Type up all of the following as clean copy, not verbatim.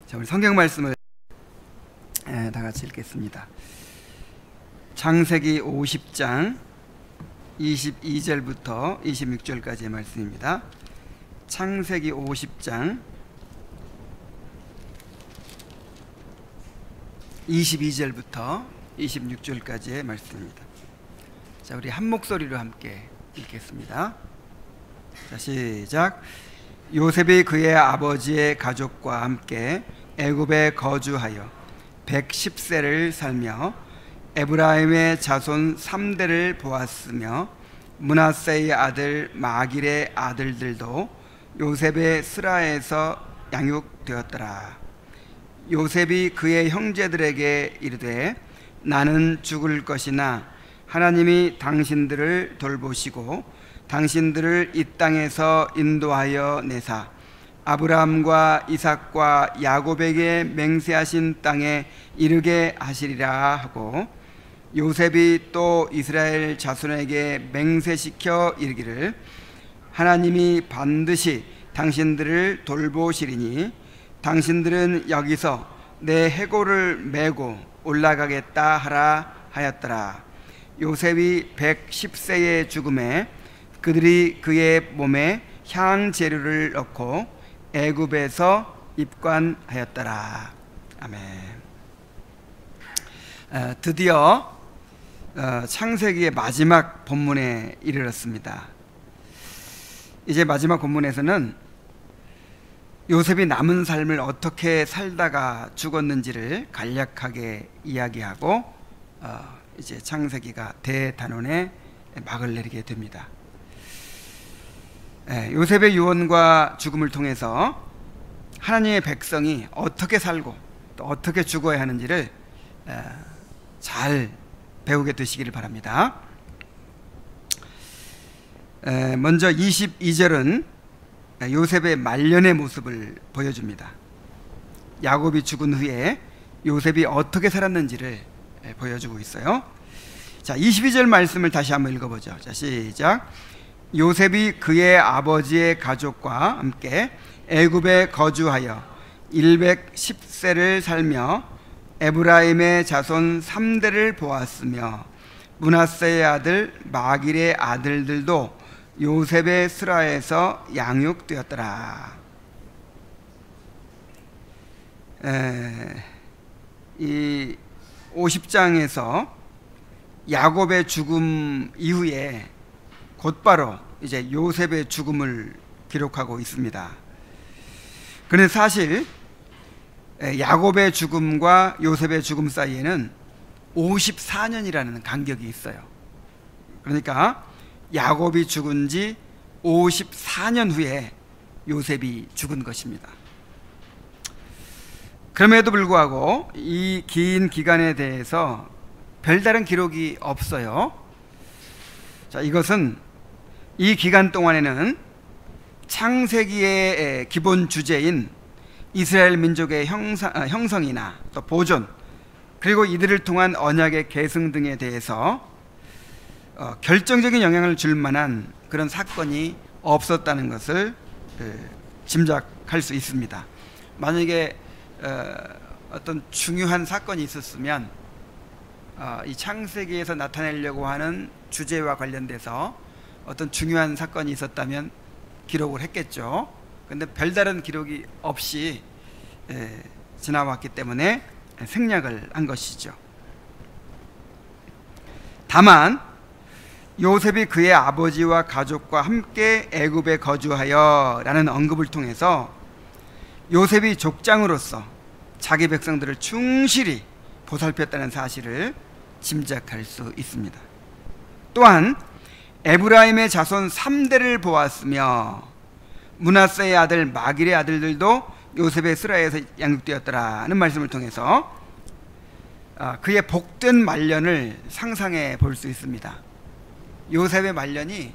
자, 우리 성경 말씀을 다 같이 읽겠습니다. 창세기 50장 22절부터 26절까지의 말씀입니다. 창세기 50장 22절부터 26절까지의 말씀입니다. 자, 우리 한 목소리로 함께 읽겠습니다. 자, 시작. 요셉이 그의 아버지의 가족과 함께 애굽에 거주하여 110세를 살며 에브라임의 자손 3대를 보았으며 므낫세의 아들 마길의 아들들도 요셉의 스라에서 양육되었더라. 요셉이 그의 형제들에게 이르되 나는 죽을 것이나 하나님이 당신들을 돌보시고 당신들을 이 땅에서 인도하여 내사 아브라함과 이삭과 야곱에게 맹세하신 땅에 이르게 하시리라 하고, 요셉이 또 이스라엘 자손에게 맹세시켜 이르기를 하나님이 반드시 당신들을 돌보시리니 당신들은 여기서 내 해골을 메고 올라가겠다 하라 하였더라. 요셉이 110세의 죽음에 그들이 그의 몸에 향 재료를 넣고 애굽에서 입관하였더라. 아멘. 드디어 창세기의 마지막 본문에 이르렀습니다. 이제 마지막 본문에서는 요셉이 남은 삶을 어떻게 살다가 죽었는지를 간략하게 이야기하고 이제 창세기가 대단원의 막을 내리게 됩니다. 요셉의 유언과 죽음을 통해서 하나님의 백성이 어떻게 살고 또 어떻게 죽어야 하는지를 잘 배우게 되시기를 바랍니다. 먼저 22절은 요셉의 말년의 모습을 보여줍니다. 야곱이 죽은 후에 요셉이 어떻게 살았는지를 보여주고 있어요. 자, 22절 말씀을 다시 한번 읽어보죠. 자, 시작. 요셉이 그의 아버지의 가족과 함께 애굽에 거주하여 110세를 살며 에브라임의 자손 3대를 보았으며 므낫세의 아들 마길의 아들들도 요셉의 스라에서 양육되었더라. 이 50장에서 야곱의 죽음 이후에 곧바로 이제 요셉의 죽음을 기록하고 있습니다. 그런데 사실 야곱의 죽음과 요셉의 죽음 사이에는 54년이라는 간격이 있어요. 그러니까 야곱이 죽은 지 54년 후에 요셉이 죽은 것입니다. 그럼에도 불구하고 이 긴 기간에 대해서 별다른 기록이 없어요. 자, 이것은 이 기간 동안에는 창세기의 기본 주제인 이스라엘 민족의 형성이나 또 보존, 그리고 이들을 통한 언약의 계승 등에 대해서 결정적인 영향을 줄 만한 그런 사건이 없었다는 것을 짐작할 수 있습니다. 만약에 어떤 중요한 사건이 있었으면 이 창세기에서 나타내려고 하는 주제와 관련돼서 어떤 중요한 사건이 있었다면 기록을 했겠죠. 그런데 별다른 기록이 없이 지나왔기 때문에 생략을 한 것이죠. 다만 요셉이 그의 아버지와 가족과 함께 애굽에 거주하여 라는 언급을 통해서 요셉이 족장으로서 자기 백성들을 충실히 보살폈다는 사실을 짐작할 수 있습니다. 또한 에브라임의 자손 3대를 보았으며 므낫세의 아들 마길의 아들들도 요셉의 스라에서 양육되었더라는 말씀을 통해서 그의 복된 말년을 상상해 볼 수 있습니다. 요셉의 말년이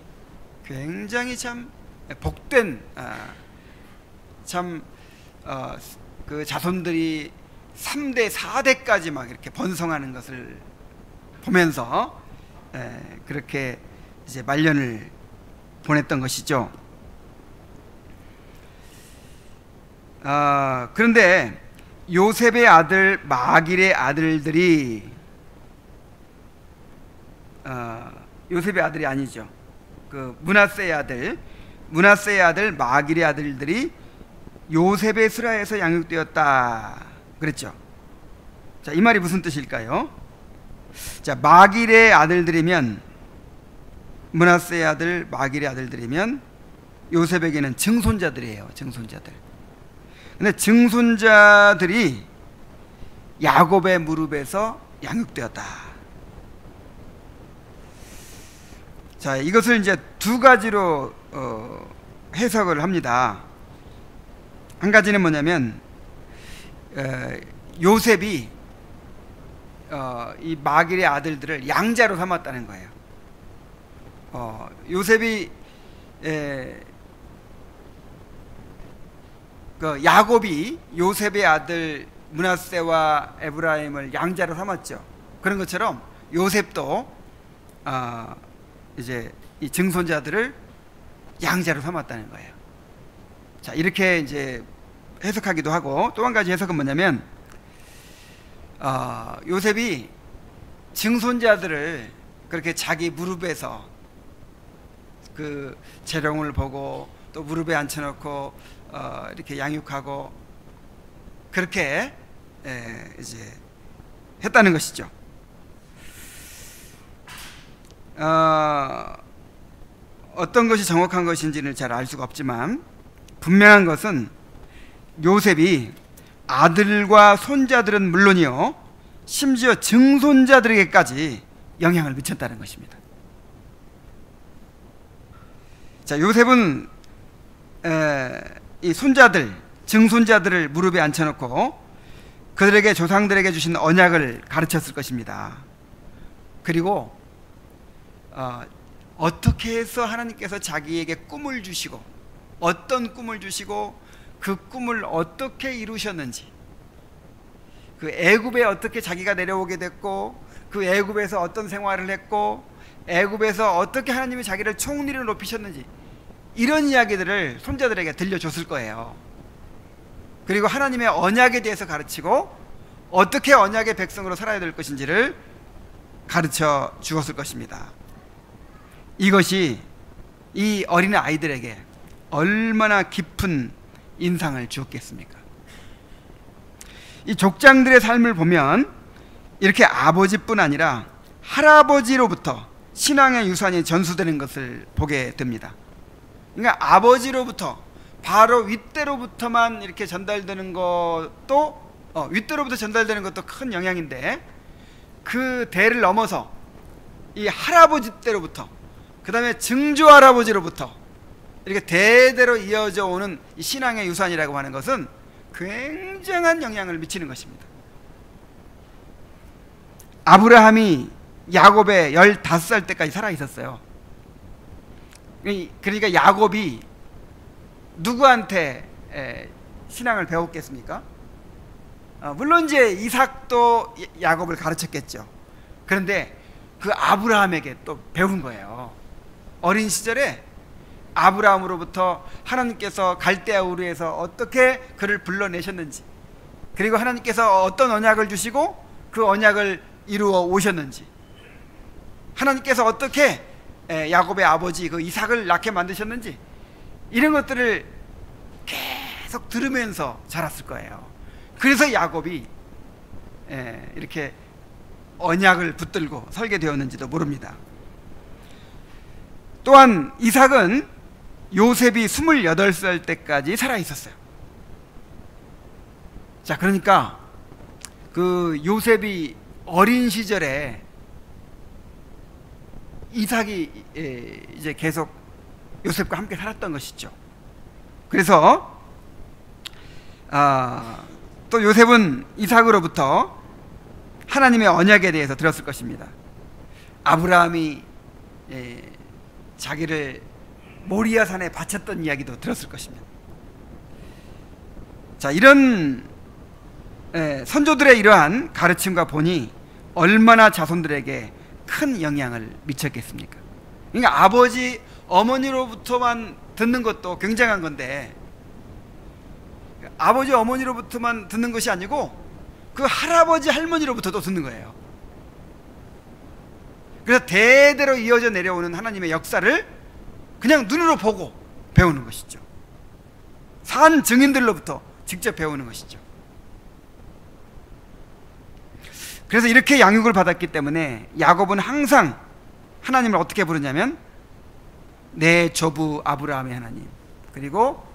굉장히 참 복된 그 자손들이 3대 4대까지 막 이렇게 번성하는 것을 보면서 그렇게 이제 말년을 보냈던 것이죠. 그런데 요셉의 아들 마길의 아들들이 요셉의 아들이 아니죠. 그 므낫세의 아들 마길의 아들들이 요셉의 수라에서 양육되었다 그랬죠. 자, 이 말이 무슨 뜻일까요? 자, 마길의 아들들이면, 므낫세의 아들 마길의 아들들이면 요셉에게는 증손자들이에요. 증손자들. 근데 증손자들이 야곱의 무릎에서 양육되었다. 자, 이것을 이제 두 가지로 해석을 합니다. 한 가지는 뭐냐면 요셉이 이 마길의 아들들을 양자로 삼았다는 거예요. 요셉이 그 야곱이 요셉의 아들 므낫세와 에브라임을 양자로 삼았죠. 그런 것처럼 요셉도 이제 이 증손자들을 양자로 삼았다는 거예요. 자, 이렇게 이제 해석하기도 하고, 또 한 가지 해석은 뭐냐면 요셉이 증손자들을 그렇게 자기 무릎에서 그 재롱을 보고 또 무릎에 앉혀놓고 이렇게 양육하고 그렇게 이제 했다는 것이죠. 어떤 것이 정확한 것인지는 잘 알 수가 없지만 분명한 것은 요셉이 아들과 손자들은 물론이요, 심지어 증손자들에게까지 영향을 미쳤다는 것입니다. 자, 요셉은 이 손자들, 증손자들을 무릎에 앉혀놓고 그들에게, 조상들에게 주신 언약을 가르쳤을 것입니다. 그리고 어떻게 해서 하나님께서 자기에게 꿈을 주시고, 어떤 꿈을 주시고 그 꿈을 어떻게 이루셨는지, 그 애굽에 어떻게 자기가 내려오게 됐고, 그 애굽에서 어떤 생활을 했고, 애굽에서 어떻게 하나님이 자기를 총리로 높이셨는지, 이런 이야기들을 손자들에게 들려줬을 거예요. 그리고 하나님의 언약에 대해서 가르치고 어떻게 언약의 백성으로 살아야 될 것인지를 가르쳐 주었을 것입니다. 이것이 이 어린 아이들에게 얼마나 깊은 인상을 주었겠습니까? 이 족장들의 삶을 보면 이렇게 아버지뿐 아니라 할아버지로부터 신앙의 유산이 전수되는 것을 보게 됩니다. 그러니까 아버지로부터, 바로 윗대로부터만 이렇게 전달되는 것도, 윗대로부터 전달되는 것도 큰 영향인데, 그 대를 넘어서 이 할아버지 때로부터, 그 다음에 증조 할아버지로부터 이렇게 대대로 이어져 오는 이 신앙의 유산이라고 하는 것은 굉장한 영향을 미치는 것입니다. 아브라함이 야곱의 15살 때까지 살아 있었어요. 그러니까 야곱이 누구한테 신앙을 배웠겠습니까? 물론 이제 이삭도 야곱을 가르쳤겠죠. 그런데 그 아브라함에게 또 배운 거예요. 어린 시절에 아브라함으로부터 하나님께서 갈대아 우르에서 어떻게 그를 불러내셨는지, 그리고 하나님께서 어떤 언약을 주시고 그 언약을 이루어 오셨는지, 하나님께서 어떻게 야곱의 아버지 그 이삭을 낳게 만드셨는지, 이런 것들을 계속 들으면서 자랐을 거예요. 그래서 야곱이 이렇게 언약을 붙들고 살게 되었는지도 모릅니다. 또한 이삭은 요셉이 28살 때까지 살아 있었어요. 자, 그러니까 그 요셉이 어린 시절에 이삭이 이제 계속 요셉과 함께 살았던 것이죠. 그래서 또 요셉은 이삭으로부터 하나님의 언약에 대해서 들었을 것입니다. 아브라함이 자기를 모리아 산에 바쳤던 이야기도 들었을 것입니다. 자, 이런 선조들의 이러한 가르침과 본이 얼마나 자손들에게 큰 영향을 미쳤겠습니까? 그러니까 아버지, 어머니로부터만 듣는 것도 굉장한 건데, 아버지 어머니로부터만 듣는 것이 아니고 그 할아버지 할머니로부터도 듣는 거예요. 그래서 대대로 이어져 내려오는 하나님의 역사를 그냥 눈으로 보고 배우는 것이죠. 산 증인들로부터 직접 배우는 것이죠. 그래서 이렇게 양육을 받았기 때문에 야곱은 항상 하나님을 어떻게 부르냐면 내 조부 아브라함의 하나님, 그리고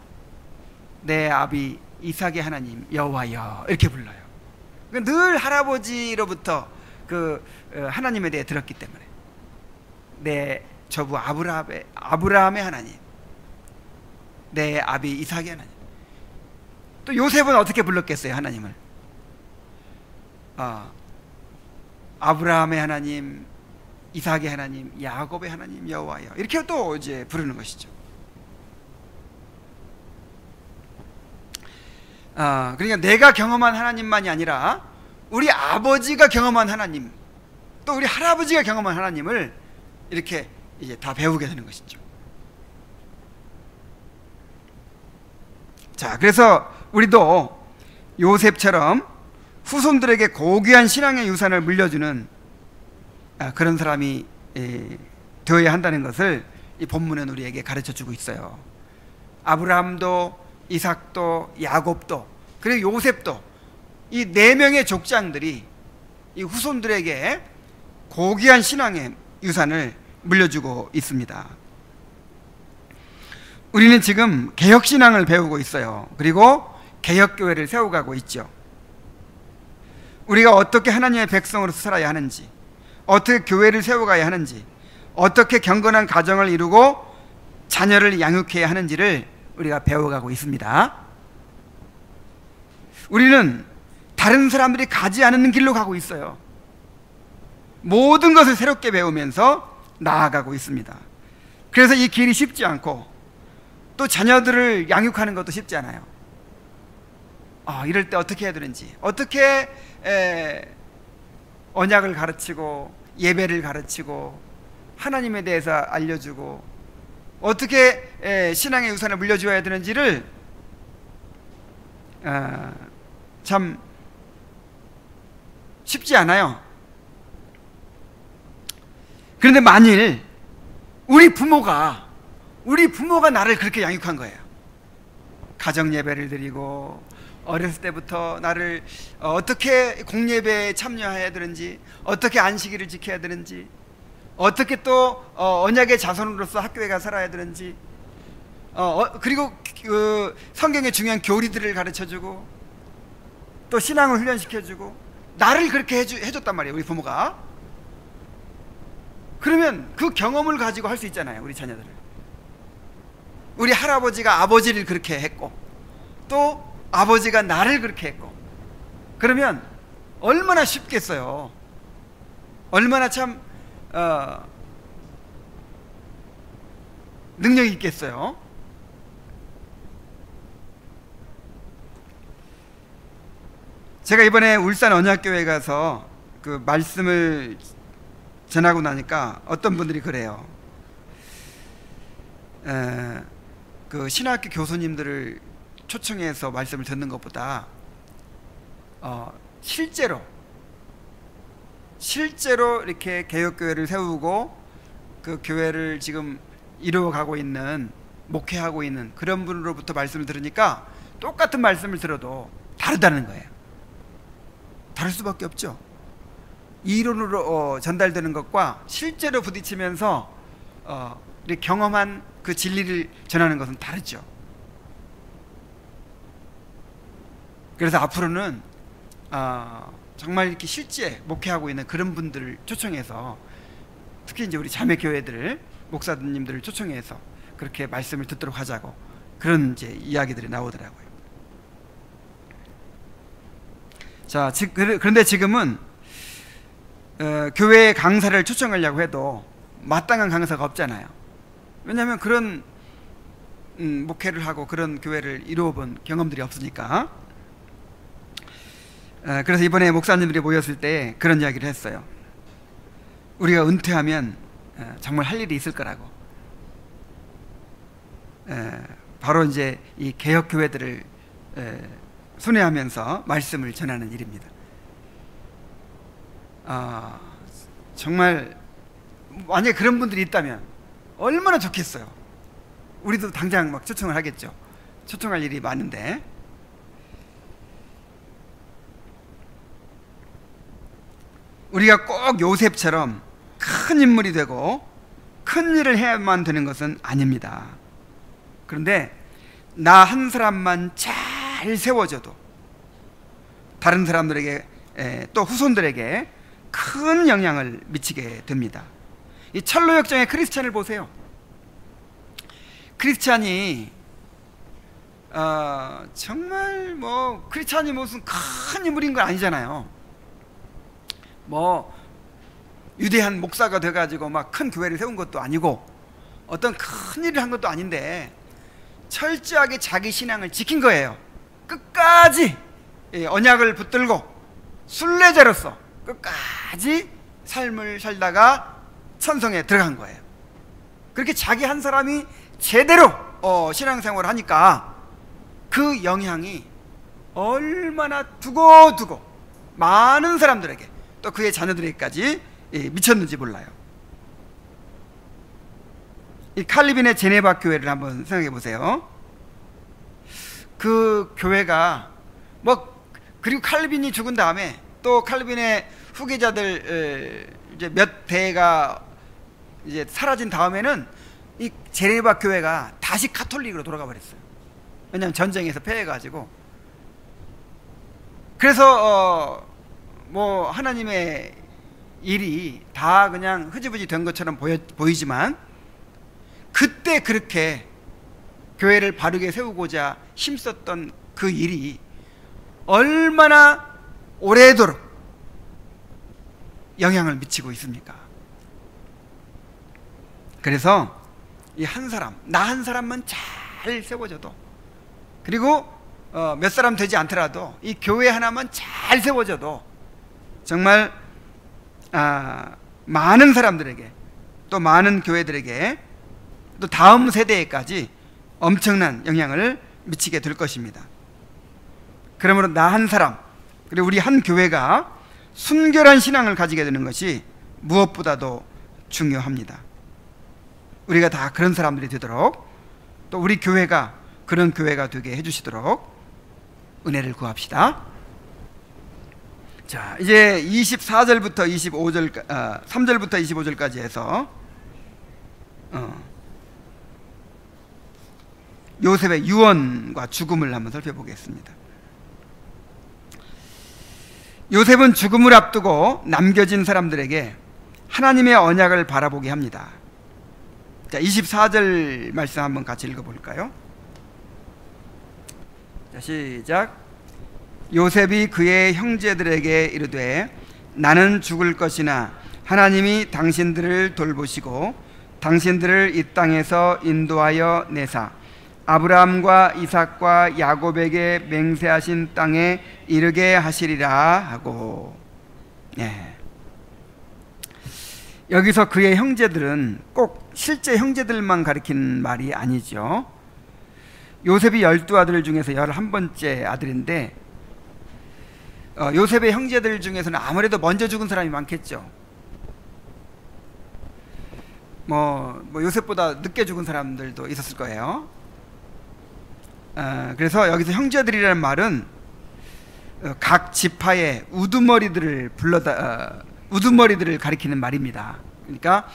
내 아비 이삭의 하나님 여호와여, 이렇게 불러요. 그러니까 늘 할아버지로부터 그 하나님에 대해 들었기 때문에 내 조부 아브라함의 하나님, 내 아비 이삭의 하나님. 또 요셉은 어떻게 불렀겠어요, 하나님을? 아브라함의 하나님, 이삭의 하나님, 야곱의 하나님 여호와여, 이렇게 또 이제 부르는 것이죠. 그러니까 내가 경험한 하나님만이 아니라 우리 아버지가 경험한 하나님, 또 우리 할아버지가 경험한 하나님을 이렇게 이제 다 배우게 되는 것이죠. 자, 그래서 우리도 요셉처럼 후손들에게 고귀한 신앙의 유산을 물려주는 그런 사람이 되어야 한다는 것을 이 본문은 우리에게 가르쳐주고 있어요. 아브라함도 이삭도 야곱도 그리고 요셉도 이 4명의 족장들이 이 후손들에게 고귀한 신앙의 유산을 물려주고 있습니다. 우리는 지금 개혁신앙을 배우고 있어요. 그리고 개혁교회를 세워가고 있죠. 우리가 어떻게 하나님의 백성으로서 살아야 하는지, 어떻게 교회를 세워가야 하는지, 어떻게 경건한 가정을 이루고 자녀를 양육해야 하는지를 우리가 배워가고 있습니다. 우리는 다른 사람들이 가지 않는 길로 가고 있어요. 모든 것을 새롭게 배우면서 나아가고 있습니다. 그래서 이 길이 쉽지 않고 또 자녀들을 양육하는 것도 쉽지 않아요. 이럴 때 어떻게 해야 되는지, 어떻게 언약을 가르치고 예배를 가르치고 하나님에 대해서 알려주고 어떻게 신앙의 유산을 물려주어야 되는지를 참 쉽지 않아요. 그런데 만일 우리 부모가 나를 그렇게 양육한 거예요. 가정 예배를 드리고 어렸을 때부터 나를 어떻게 공예배에 참여해야 되는지, 어떻게 안식일을 지켜야 되는지, 어떻게 또 언약의 자손으로서 학교에 가 살아야 되는지, 그리고 그 성경의 중요한 교리들을 가르쳐주고 또 신앙을 훈련시켜주고 나를 그렇게 해줬단 말이에요, 우리 부모가. 그러면 그 경험을 가지고 할 수 있잖아요, 우리 자녀들을. 우리 할아버지가 아버지를 그렇게 했고 또 아버지가 나를 그렇게 했고, 그러면 얼마나 쉽겠어요. 얼마나 참 능력이 있겠어요. 제가 이번에 울산 언약교회 가서 그 말씀을 전하고 나니까 어떤 분들이 그래요. 그 신학교 교수님들을 초청해서 말씀을 듣는 것보다 실제로 이렇게 개혁교회를 세우고 그 교회를 지금 이루어가고 있는, 목회하고 있는 그런 분으로부터 말씀을 들으니까 똑같은 말씀을 들어도 다르다는 거예요. 다를 수밖에 없죠. 이론으로 전달되는 것과 실제로 부딪히면서 우리 경험한 그 진리를 전하는 것은 다르죠. 그래서 앞으로는 정말 이렇게 실제 목회하고 있는 그런 분들을 초청해서, 특히 이제 우리 자매교회들 목사님들을 초청해서 그렇게 말씀을 듣도록 하자고, 그런 이제 이야기들이 나오더라고요. 자, 그런데 지금은 교회 강사를 초청하려고 해도 마땅한 강사가 없잖아요. 왜냐하면 그런 목회를 하고 그런 교회를 이루어본 경험들이 없으니까. 그래서 이번에 목사님들이 모였을 때 그런 이야기를 했어요. 우리가 은퇴하면 정말 할 일이 있을 거라고. 바로 이제 이 개혁교회들을 순회하면서 말씀을 전하는 일입니다. 정말 만약에 그런 분들이 있다면 얼마나 좋겠어요. 우리도 당장 막 초청을 하겠죠. 초청할 일이 많은데, 우리가 꼭 요셉처럼 큰 인물이 되고 큰 일을 해야만 되는 것은 아닙니다. 그런데 나 한 사람만 잘 세워줘도 다른 사람들에게, 또 후손들에게 큰 영향을 미치게 됩니다. 이 철로역정의 크리스찬을 보세요. 크리스찬이 정말 뭐 크리스찬이 무슨 큰 인물인 건 아니잖아요. 뭐 유대한 목사가 돼가지고 막 큰 교회를 세운 것도 아니고 어떤 큰 일을 한 것도 아닌데 철저하게 자기 신앙을 지킨 거예요. 끝까지 언약을 붙들고 순례자로서 끝까지 삶을 살다가 천성에 들어간 거예요. 그렇게 자기 한 사람이 제대로 신앙생활을 하니까 그 영향이 얼마나 두고두고 많은 사람들에게, 또 그의 자녀들에게까지 미쳤는지 몰라요. 이 칼빈의 제네바 교회를 한번 생각해 보세요. 그 교회가 그리고 칼빈이 죽은 다음에 또 칼빈의 후계자들 이제 몇 대가 이제 사라진 다음에는 이 제네바 교회가 다시 카톨릭으로 돌아가 버렸어요. 왜냐하면 전쟁에서 패해가지고. 그래서 뭐 하나님의 일이 다 그냥 흐지부지 된 것처럼 보이지만, 그때 그렇게 교회를 바르게 세우고자 힘썼던 그 일이 얼마나 오래도록 영향을 미치고 있습니까? 그래서 이 한 사람, 나 한 사람만 잘 세워줘도, 그리고 몇 사람 되지 않더라도 이 교회 하나만 잘 세워줘도 정말 많은 사람들에게, 또 많은 교회들에게, 또 다음 세대에까지 엄청난 영향을 미치게 될 것입니다. 그러므로 나 한 사람, 그리고 우리 한 교회가 순결한 신앙을 가지게 되는 것이 무엇보다도 중요합니다. 우리가 다 그런 사람들이 되도록, 또 우리 교회가 그런 교회가 되게 해주시도록 은혜를 구합시다. 자, 이제 24절부터 25절, 3절부터 25절까지 해서 요셉의 유언과 죽음을 한번 살펴보겠습니다. 요셉은 죽음을 앞두고 남겨진 사람들에게 하나님의 언약을 바라보게 합니다. 자, 24절 말씀 한번 같이 읽어볼까요? 자, 시작. 요셉이 그의 형제들에게 이르되 나는 죽을 것이나 하나님이 당신들을 돌보시고 당신들을 이 땅에서 인도하여 내사 아브라함과 이삭과 야곱에게 맹세하신 땅에 이르게 하시리라 하고. 여기서 그의 형제들은 꼭 실제 형제들만 가리키는 말이 아니죠. 요셉이 12아들 중에서 11번째 아들인데, 요셉의 형제들 중에서는 아무래도 먼저 죽은 사람이 많겠죠. 뭐 요셉보다 늦게 죽은 사람들도 있었을 거예요. 그래서 여기서 형제들이라는 말은 각 지파의 우두머리들을 우두머리들을 가리키는 말입니다. 그러니까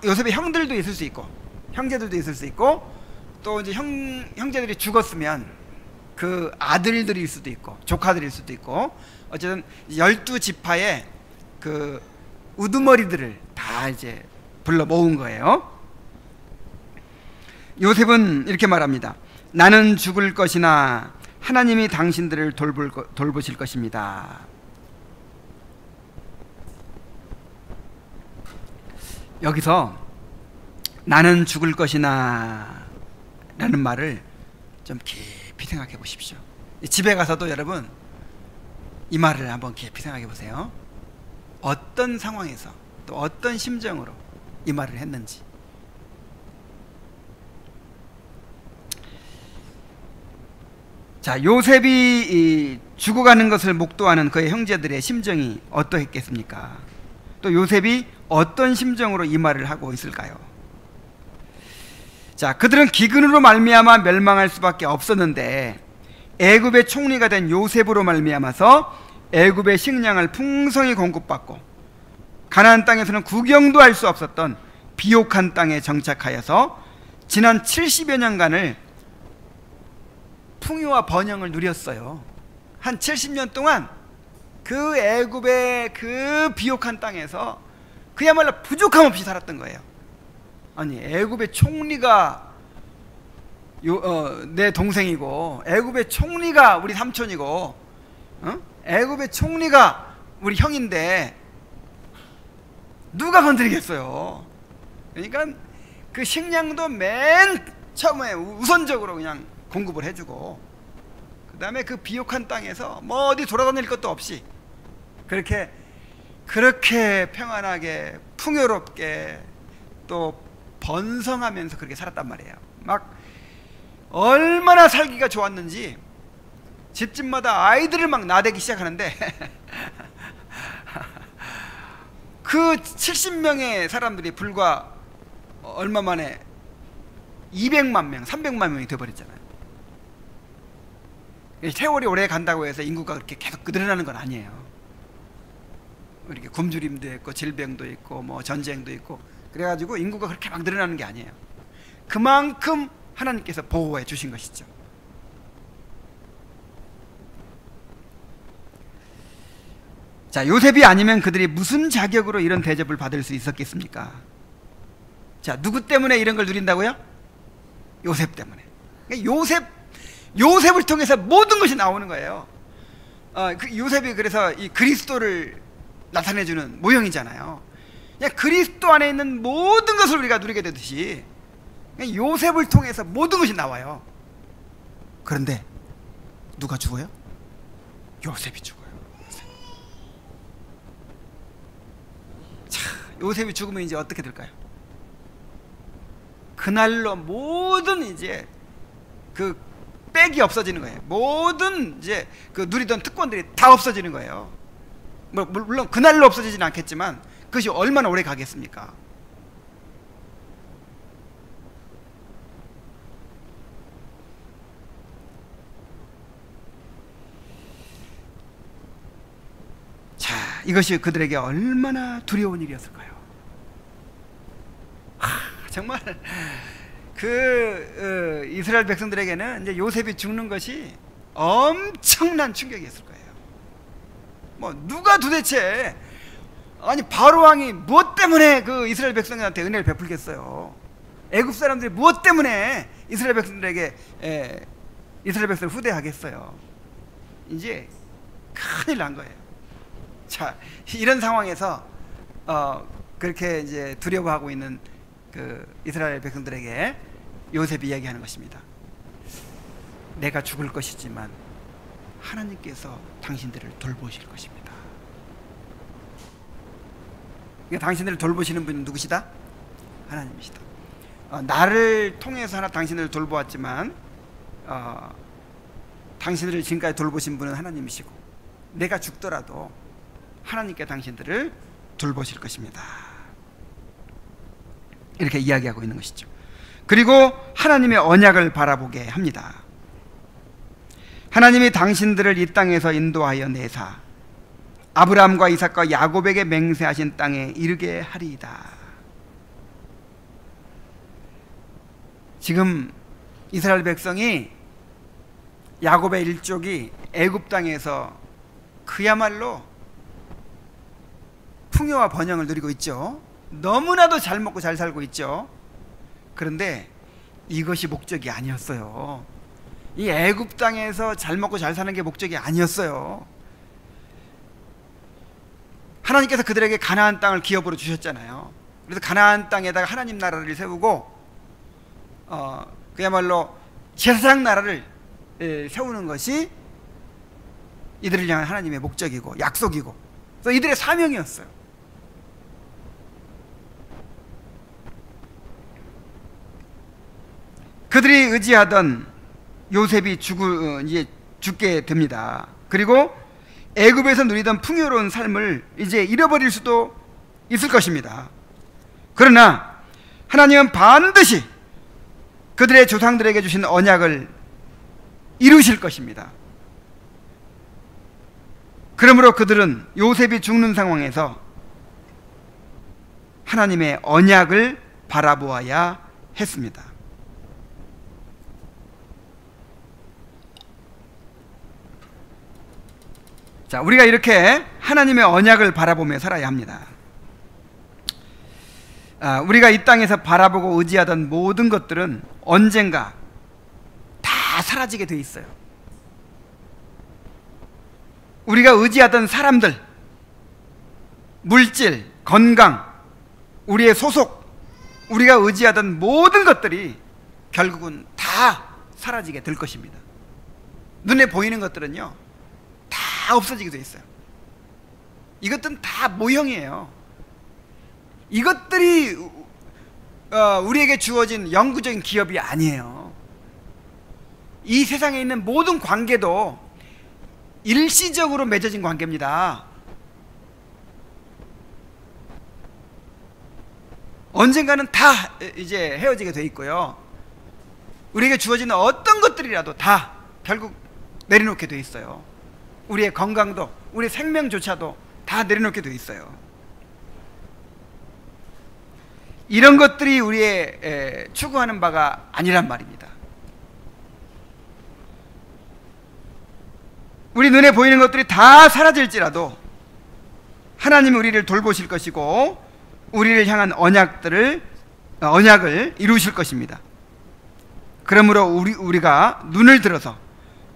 요셉의 형들도 있을 수 있고 형제들도 있을 수 있고, 또 이제 형제들이 죽었으면 그 아들들일 수도 있고 조카들일 수도 있고, 어쨌든 12지파의 그 우두머리들을 다 이제 불러 모은 거예요. 요셉은 이렇게 말합니다. 나는 죽을 것이나 하나님이 당신들을 돌보실 것입니다. 여기서 나는 죽을 것이나 라는 말을 좀 깊이 생각해 보십시오. 집에 가서도 여러분 이 말을 한번 깊이 생각해 보세요. 어떤 상황에서 또 어떤 심정으로 이 말을 했는지. 자, 요셉이 죽어가는 것을 목도하는 그의 형제들의 심정이 어떠했겠습니까? 또 요셉이 어떤 심정으로 이 말을 하고 있을까요? 자, 그들은 기근으로 말미암아 멸망할 수밖에 없었는데 애굽의 총리가 된 요셉으로 말미암아서 애굽의 식량을 풍성히 공급받고 가나안 땅에서는 구경도 할 수 없었던 비옥한 땅에 정착하여서 지난 70여 년간을 풍요와 번영을 누렸어요. 한 70년 동안 그 애굽의 그 비옥한 땅에서 그야말로 부족함 없이 살았던 거예요. 아니, 애굽의 총리가 내 동생이고, 애굽의 총리가 우리 삼촌이고, 애굽의 총리가 우리 형인데 누가 건드리겠어요? 그러니까 그 식량도 맨 처음에 우선적으로 그냥 공급을 해주고, 그 다음에 그 비옥한 땅에서 뭐 어디 돌아다닐 것도 없이 그렇게 평안하게 풍요롭게 또 번성하면서 그렇게 살았단 말이에요. 막 얼마나 살기가 좋았는지 집집마다 아이들을 막 나대기 시작하는데 그 70명의 사람들이 불과 얼마 만에 200만 명, 300만 명이 돼버렸잖아요. 세월이 오래 간다고 해서 인구가 그렇게 계속 늘어나는 건 아니에요. 이렇게 굶주림도 있고 질병도 있고 뭐 전쟁도 있고 그래가지고 인구가 그렇게 막 늘어나는 게 아니에요. 그만큼 하나님께서 보호해 주신 것이죠. 자, 요셉이 아니면 그들이 무슨 자격으로 이런 대접을 받을 수 있었겠습니까? 자, 누구 때문에 이런 걸 누린다고요? 요셉 때문에. 요셉을 통해서 모든 것이 나오는 거예요. 요셉이 그래서 이 그리스도를 나타내주는 모형이잖아요. 그냥 그리스도 안에 있는 모든 것을 우리가 누리게 되듯이 그냥 요셉을 통해서 모든 것이 나와요. 그런데 누가 죽어요? 요셉이 죽어요. 자, 요셉이 죽으면 이제 어떻게 될까요? 그날로 모든 이제 그 빽이 없어지는 거예요. 모든 이제 그 누리던 특권들이 다 없어지는 거예요. 물론 그날로 없어지지는 않겠지만 그것이 얼마나 오래 가겠습니까? 자, 이것이 그들에게 얼마나 두려운 일이었을까요? 정말 이스라엘 백성들에게는 이제 요셉이 죽는 것이 엄청난 충격이었을 거예요. 뭐 누가 도대체, 아니 바로 왕이 무엇 때문에 그 이스라엘 백성들한테 은혜를 베풀겠어요? 애굽 사람들이 무엇 때문에 이스라엘 백성들에게 이스라엘 백성을 후대하겠어요? 이제 큰일 난 거예요. 자, 이런 상황에서 그렇게 이제 두려워하고 있는 그 이스라엘 백성들에게 요셉이 이야기하는 것입니다. 내가 죽을 것이지만 하나님께서 당신들을 돌보실 것입니다. 당신들을 돌보시는 분은 누구시다? 하나님이시다. 나를 통해서 당신들을 돌보았지만 당신들을 지금까지 돌보신 분은 하나님이시고 내가 죽더라도 하나님께 당신들을 돌보실 것입니다. 이렇게 이야기하고 있는 것이죠. 그리고 하나님의 언약을 바라보게 합니다. 하나님이 당신들을 이 땅에서 인도하여 내사 아브라함과 이삭과 야곱에게 맹세하신 땅에 이르게 하리이다. 지금 이스라엘 백성이, 야곱의 일족이 애굽 땅에서 그야말로 풍요와 번영을 누리고 있죠. 너무나도 잘 먹고 잘 살고 있죠. 그런데 이것이 목적이 아니었어요. 이 애굽 땅에서 잘 먹고 잘 사는 게 목적이 아니었어요. 하나님께서 그들에게 가나안 땅을 기업으로 주셨잖아요. 그래서 가나안 땅에다가 하나님 나라를 세우고 그야말로 제사장 나라를 세우는 것이 이들을 향한 하나님의 목적이고 약속이고, 그래서 이들의 사명이었어요. 그들이 의지하던 요셉이 죽게 됩니다. 그리고 애굽에서 누리던 풍요로운 삶을 이제 잃어버릴 수도 있을 것입니다. 그러나 하나님은 반드시 그들의 조상들에게 주신 언약을 이루실 것입니다. 그러므로 그들은 요셉이 죽는 상황에서 하나님의 언약을 바라보아야 했습니다. 자, 우리가 이렇게 하나님의 언약을 바라보며 살아야 합니다. 우리가 이 땅에서 바라보고 의지하던 모든 것들은 언젠가 다 사라지게 돼 있어요. 우리가 의지하던 사람들, 물질, 건강, 우리의 소속, 우리가 의지하던 모든 것들이 결국은 다 사라지게 될 것입니다. 눈에 보이는 것들은요, 다 없어지게 돼 있어요. 이것들은 다 모형이에요. 이것들이 우리에게 주어진 영구적인 기업이 아니에요. 이 세상에 있는 모든 관계도 일시적으로 맺어진 관계입니다. 언젠가는 다 이제 헤어지게 돼 있고요. 우리에게 주어지는 어떤 것들이라도 다 결국 내려놓게 돼 있어요. 우리의 건강도, 우리의 생명조차도 다 내려놓게 돼 있어요. 이런 것들이 우리의 추구하는 바가 아니란 말입니다. 우리 눈에 보이는 것들이 다 사라질지라도 하나님이 우리를 돌보실 것이고 우리를 향한 언약을 이루실 것입니다. 그러므로 우리가 눈을 들어서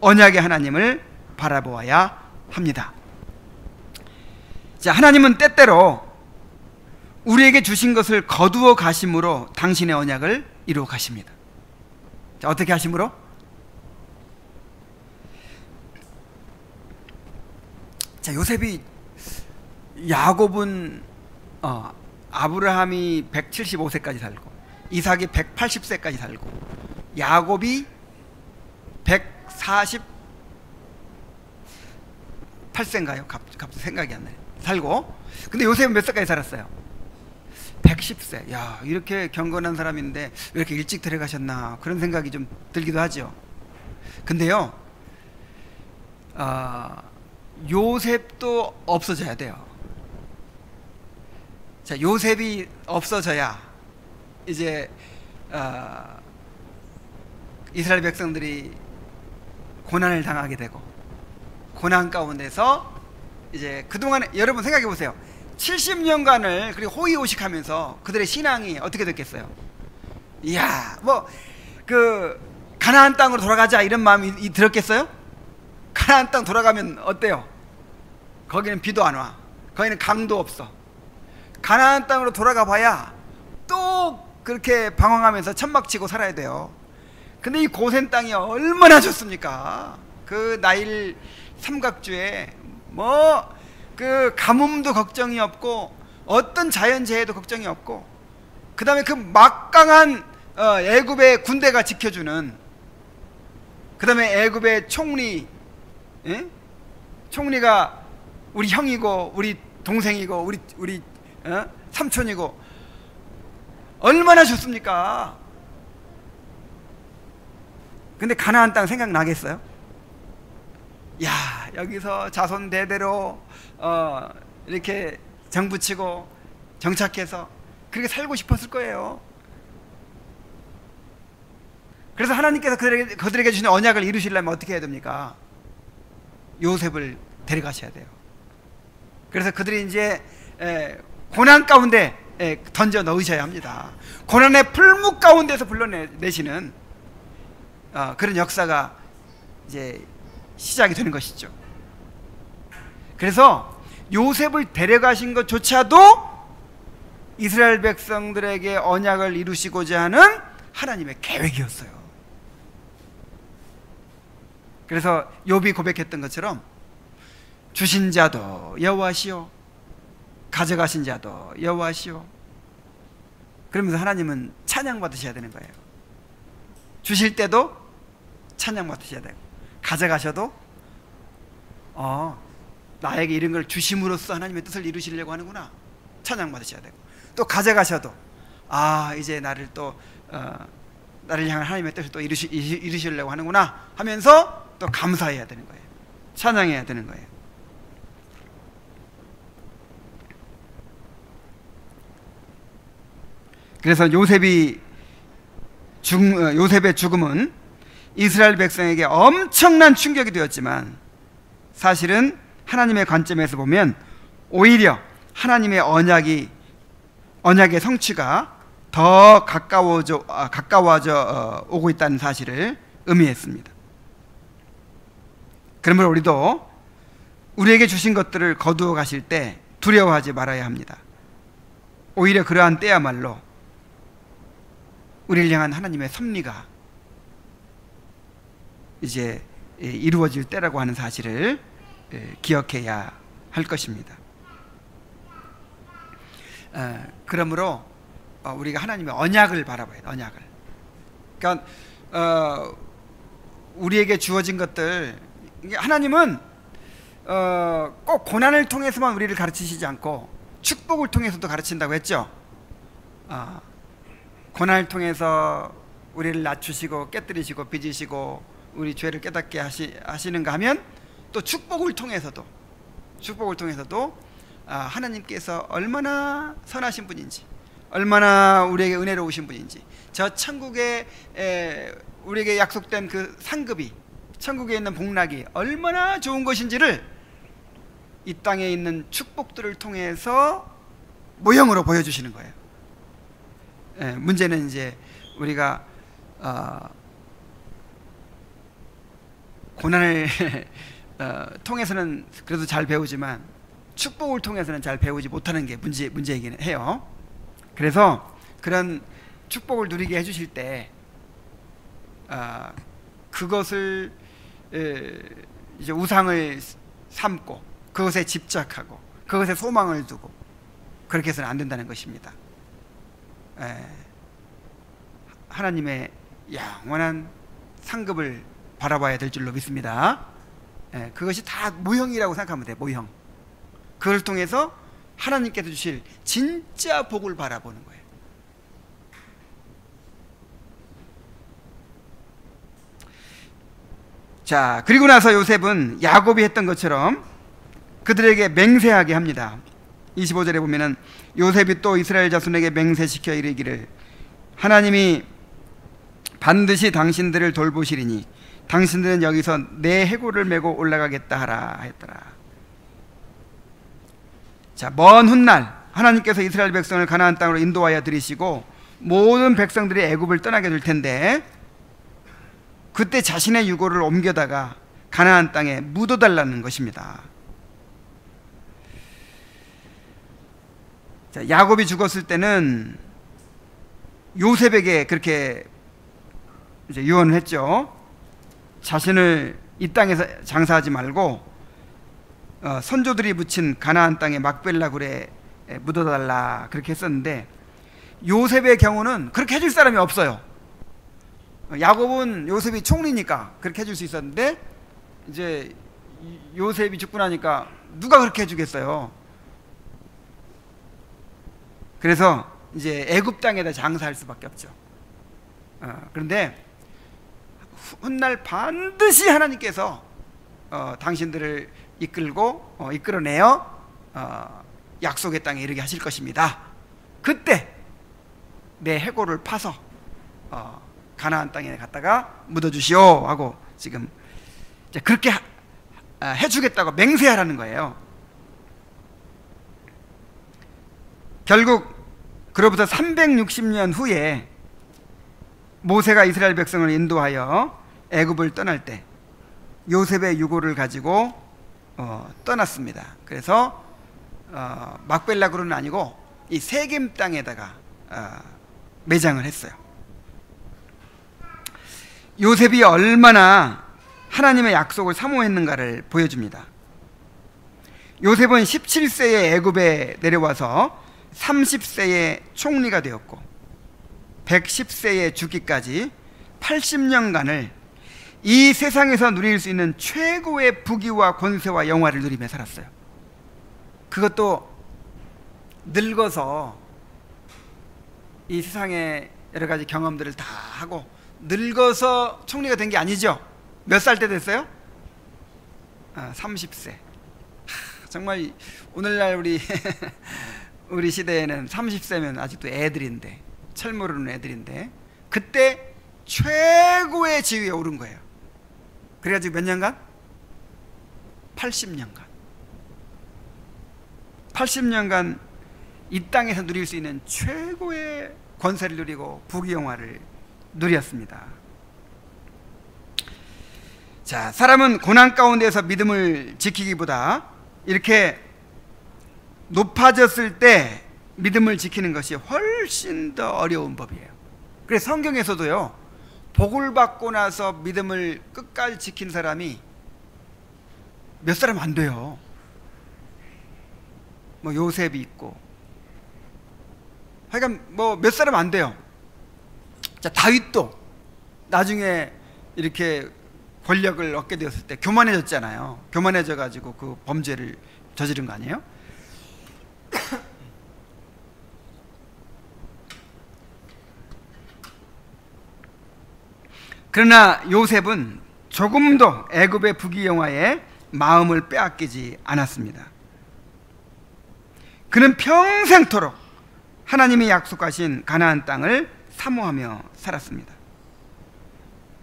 언약의 하나님을 바라보아야 합니다. 자, 하나님은 때때로 우리에게 주신 것을 거두어 가심으로 당신의 언약을 이루어 가십니다. 자, 어떻게 하심으로? 자, 요셉이, 야곱은 아브라함이 175세까지 살고 이삭이 180세까지 살고 야곱이 148세인가요? 갑자기 생각이 안 나요. 살고, 근데 요셉은 몇 세까지 살았어요? 110세. 야, 이렇게 경건한 사람인데 왜 이렇게 일찍 들어가셨나, 그런 생각이 좀 들기도 하죠. 근데요, 요셉도 없어져야 돼요. 자, 요셉이 없어져야 이제 이스라엘 백성들이 고난을 당하게 되고, 고난 가운데서 이제 그동안에, 여러분 생각해 보세요. 70년간을 그리고 호의호식하면서 그들의 신앙이 어떻게 됐겠어요? 이야, 뭐 그 가나안 땅으로 돌아가자 이런 마음이 들었겠어요? 가나안 땅 돌아가면 어때요? 거기는 비도 안 와, 거기는 강도 없어. 가나안 땅으로 돌아가 봐야 또 그렇게 방황하면서 천막치고 살아야 돼요. 근데 이 고센 땅이 얼마나 좋습니까? 그 나일 삼각주에 뭐 그 가뭄도 걱정이 없고 어떤 자연재해도 걱정이 없고, 그 다음에 그 막강한 애굽의 군대가 지켜주는, 그 다음에 애굽의 총리가 우리 형이고 우리 동생이고 우리 삼촌이고, 얼마나 좋습니까? 근데 가나안 땅 생각나겠어요? 야, 여기서 자손 대대로 이렇게 정붙이고 정착해서 그렇게 살고 싶었을 거예요. 그래서 하나님께서 그들에게 주신 언약을 이루시려면 어떻게 해야 됩니까? 요셉을 데려가셔야 돼요. 그래서 그들이 이제 고난 가운데 던져 넣으셔야 합니다. 고난의 풀무 가운데서 불러내시는 그런 역사가 이제 시작이 되는 것이죠. 그래서 요셉을 데려가신 것조차도 이스라엘 백성들에게 언약을 이루시고자 하는 하나님의 계획이었어요. 그래서 욥이 고백했던 것처럼 주신 자도 여호와시오, 가져가신 자도 여호와시오. 그러면서 하나님은 찬양 받으셔야 되는 거예요. 주실 때도 찬양 받으셔야 되고, 가져가셔도 나에게 이런 걸 주심으로써 하나님의 뜻을 이루시려고 하는구나, 찬양 받으셔야 되고, 또 가져가셔도 이제 나를 향한 하나님의 뜻을 또 이루시려고 하는구나 하면서 또 감사해야 되는 거예요. 찬양해야 되는 거예요. 그래서 요셉의 죽음은 이스라엘 백성에게 엄청난 충격이 되었지만, 사실은 하나님의 관점에서 보면 오히려 하나님의 언약의 성취가 더 가까워져 오고 있다는 사실을 의미했습니다. 그러므로 우리도 우리에게 주신 것들을 거두어 가실 때 두려워하지 말아야 합니다. 오히려 그러한 때야말로 우리를 향한 하나님의 섭리가 이제 이루어질 때라고 하는 사실을 기억해야 할 것입니다. 그러므로 우리가 하나님의 언약을 바라봐야 돼요. 언약을. 그러니까 우리에게 주어진 것들, 하나님은 꼭 고난을 통해서만 우리를 가르치시지 않고 축복을 통해서도 가르친다고 했죠. 고난을 통해서 우리를 낮추시고 깨뜨리시고 빚으시고 우리 죄를 깨닫게 하시는가 하면, 또 축복을 통해서도 하나님께서 얼마나 선하신 분인지, 얼마나 우리에게 은혜로우신 분인지, 저 천국에 우리에게 약속된 그 상급이, 천국에 있는 복락이 얼마나 좋은 것인지를 이 땅에 있는 축복들을 통해서 모형으로 보여주시는 거예요. 문제는 이제 우리가 고난을 통해서는 그래도 잘 배우지만 축복을 통해서는 잘 배우지 못하는 게 문제이긴 해요. 그래서 그런 축복을 누리게 해주실 때 그것을 이제 우상을 삼고 그것에 집착하고 그것에 소망을 두고 그렇게 해서는 안 된다는 것입니다. 하나님의 영원한 상급을 바라봐야 될 줄로 믿습니다. 그것이 다 모형이라고 생각하면 돼요. 모형. 그걸 통해서 하나님께서 주실 진짜 복을 바라보는 거예요. 자, 그리고 나서 요셉은 야곱이 했던 것처럼 그들에게 맹세하게 합니다. 25절에 보면은 요셉이 또 이스라엘 자손에게 맹세시켜 이르기를, 하나님이 반드시 당신들을 돌보시리니 당신들은 여기서 내 해골을 메고 올라가겠다 하라 했더라. 자, 먼 훗날 하나님께서 이스라엘 백성을 가나안 땅으로 인도하여 들이시고 모든 백성들이 애굽을 떠나게 될 텐데, 그때 자신의 유고를 옮겨다가 가나안 땅에 묻어달라는 것입니다. 자, 야곱이 죽었을 때는 요셉에게 그렇게 이제 유언을 했죠. 자신을 이 땅에서 장사하지 말고 선조들이 묻힌 가나안 땅의 막벨라 굴에 묻어달라 그렇게 했었는데, 요셉의 경우는 그렇게 해줄 사람이 없어요. 야곱은 요셉이 총리니까 그렇게 해줄 수 있었는데, 이제 요셉이 죽고 나니까 누가 그렇게 해주겠어요. 그래서 이제 애굽 땅에다 장사할 수밖에 없죠. 그런데 훗날 반드시 하나님께서 당신들을 이끌어내어 약속의 땅에 이르게 하실 것입니다. 그때 내 해골을 파서 가나안 땅에 갔다가 묻어주시오 하고 지금 이제 그렇게 해주겠다고 맹세하라는 거예요. 결국 그로부터 360년 후에 모세가 이스라엘 백성을 인도하여 애굽을 떠날 때 요셉의 유고를 가지고 떠났습니다. 그래서 막벨라 굴은 아니고 이 세겜 땅에다가 매장을 했어요. 요셉이 얼마나 하나님의 약속을 사모했는가를 보여줍니다. 요셉은 17세에 애굽에 내려와서 30세에 총리가 되었고 110세에 죽기까지 80년간을 이 세상에서 누릴 수 있는 최고의 부귀와 권세와 영화를 누리며 살았어요. 그것도 늙어서 이 세상의 여러 가지 경험들을 다 하고 늙어서 총리가 된 게 아니죠. 몇 살 때 됐어요? 30세. 정말 오늘날 우리 시대에는 30세면 아직도 애들인데, 철 모르는 애들인데, 그때 최고의 지위에 오른 거예요. 그래가지고 몇 년간? 80년간. 80년간 이 땅에서 누릴 수 있는 최고의 권세를 누리고 부귀영화를 누렸습니다. 자, 사람은 고난 가운데서 믿음을 지키기보다 이렇게 높아졌을 때 믿음을 지키는 것이 훨씬 더 어려운 법이에요. 그래서 성경에서도요, 복을 받고 나서 믿음을 끝까지 지킨 사람이 몇 사람 안 돼요. 뭐 요셉이 있고, 하여간 뭐 몇 사람 안 돼요. 자, 다윗도 나중에 이렇게 권력을 얻게 되었을 때 교만해졌잖아요. 교만해져 가지고 그 범죄를 저지른 거 아니에요? 그러나 요셉은 조금도 애굽의 부귀영화에 마음을 빼앗기지 않았습니다. 그는 평생토록 하나님이 약속하신 가나안 땅을 사모하며 살았습니다.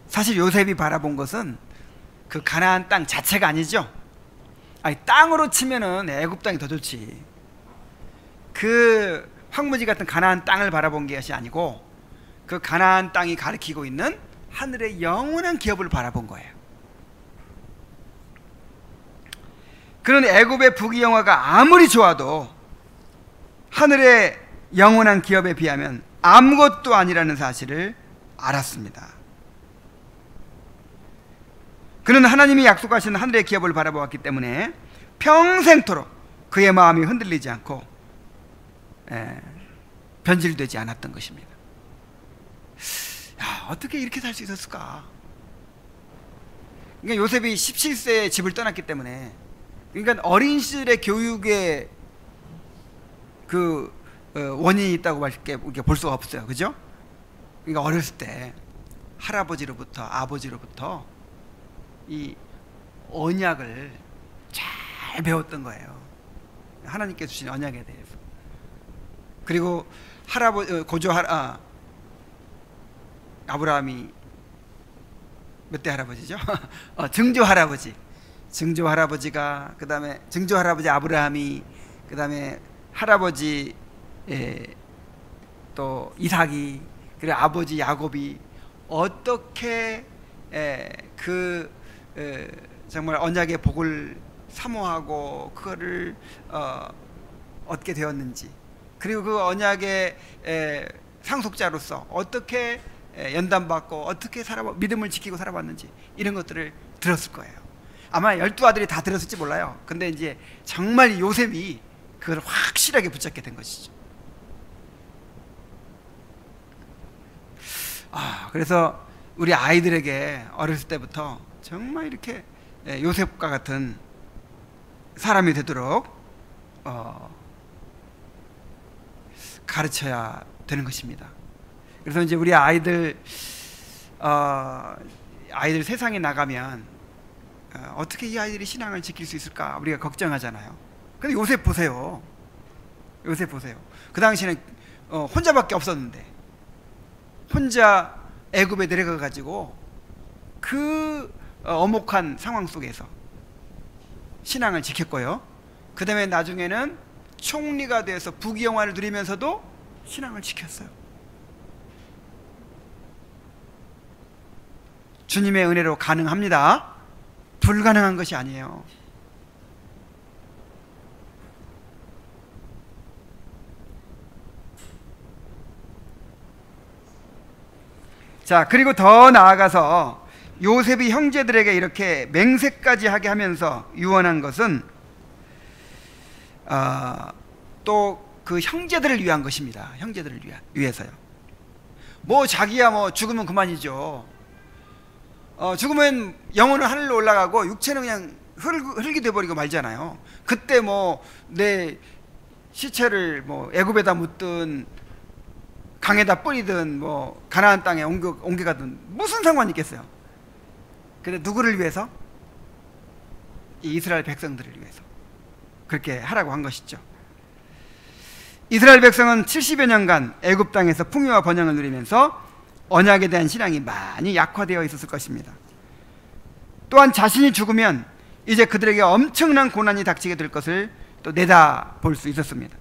사실 요셉이 바라본 것은 그 가나안 땅 자체가 아니죠. 아니, 땅으로 치면은 애굽 땅이 더 좋지. 그 황무지 같은 가나안 땅을 바라본 것이 아니고 그 가나안 땅이 가리키고 있는 하늘의 영원한 기업을 바라본 거예요. 그런 애굽의 부귀영화가 아무리 좋아도 하늘의 영원한 기업에 비하면 아무것도 아니라는 사실을 알았습니다. 그는 하나님이 약속하신 하늘의 기업을 바라보았기 때문에 평생토록 그의 마음이 흔들리지 않고 변질되지 않았던 것입니다. 야, 어떻게 이렇게 살 수 있었을까? 그러니까 요셉이 17세에 집을 떠났기 때문에, 그러니까 어린 시절의 교육의 그 원인이 있다고 볼 수가 없어요. 그죠? 그러니까 어렸을 때 할아버지로부터, 아버지로부터 이 언약을 잘 배웠던 거예요. 하나님께서 주신 언약에 대해서. 그리고 아브라함이 몇 대 할아버지죠? 증조 할아버지가, 그 다음에 증조 할아버지 아브라함이, 그 다음에 할아버지 또 이삭이, 그리고 아버지 야곱이 어떻게 정말 언약의 복을 사모하고 그거를 얻게 되었는지, 그리고 그 언약의 상속자로서 어떻게 연단받고 어떻게 믿음을 지키고 살아왔는지, 이런 것들을 들었을 거예요. 아마 12아들이 다 들었을지 몰라요. 근데 이제 정말 요셉이 그걸 확실하게 붙잡게 된 것이죠. 그래서 우리 아이들에게 어렸을 때부터 정말 이렇게 요셉과 같은 사람이 되도록 가르쳐야 되는 것입니다. 그래서 이제 우리 아이들 세상에 나가면 어떻게 이 아이들이 신앙을 지킬 수 있을까 우리가 걱정하잖아요. 근데 요셉 보세요. 그 당시에는 혼자밖에 없었는데 혼자 애굽에 내려가 가지고 그 엄혹한 상황 속에서 신앙을 지켰고요. 그 다음에 나중에는 총리가 돼서 부귀영화를 누리면서도 신앙을 지켰어요. 주님의 은혜로 가능합니다. 불가능한 것이 아니에요. 자, 그리고 더 나아가서 요셉이 형제들에게 이렇게 맹세까지 하게 하면서 유언한 것은 또 그 형제들을 위한 것입니다. 형제들을 위해서요. 뭐 자기야 뭐 죽으면 그만이죠. 죽으면 영혼은 하늘로 올라가고 육체는 그냥 흙이 돼버리고 말잖아요. 그때 뭐 내 시체를 뭐 애굽에다 묻든 강에다 뿌리든 뭐 가나안 땅에 옮겨가든 무슨 상관이 있겠어요. 근데 누구를 위해서? 이 이스라엘 백성들을 위해서 그렇게 하라고 한 것이죠. 이스라엘 백성은 70여 년간 애굽 땅에서 풍요와 번영을 누리면서 언약에 대한 신앙이 많이 약화되어 있었을 것입니다. 또한 자신이 죽으면 이제 그들에게 엄청난 고난이 닥치게 될 것을 또 내다볼 수 있었습니다.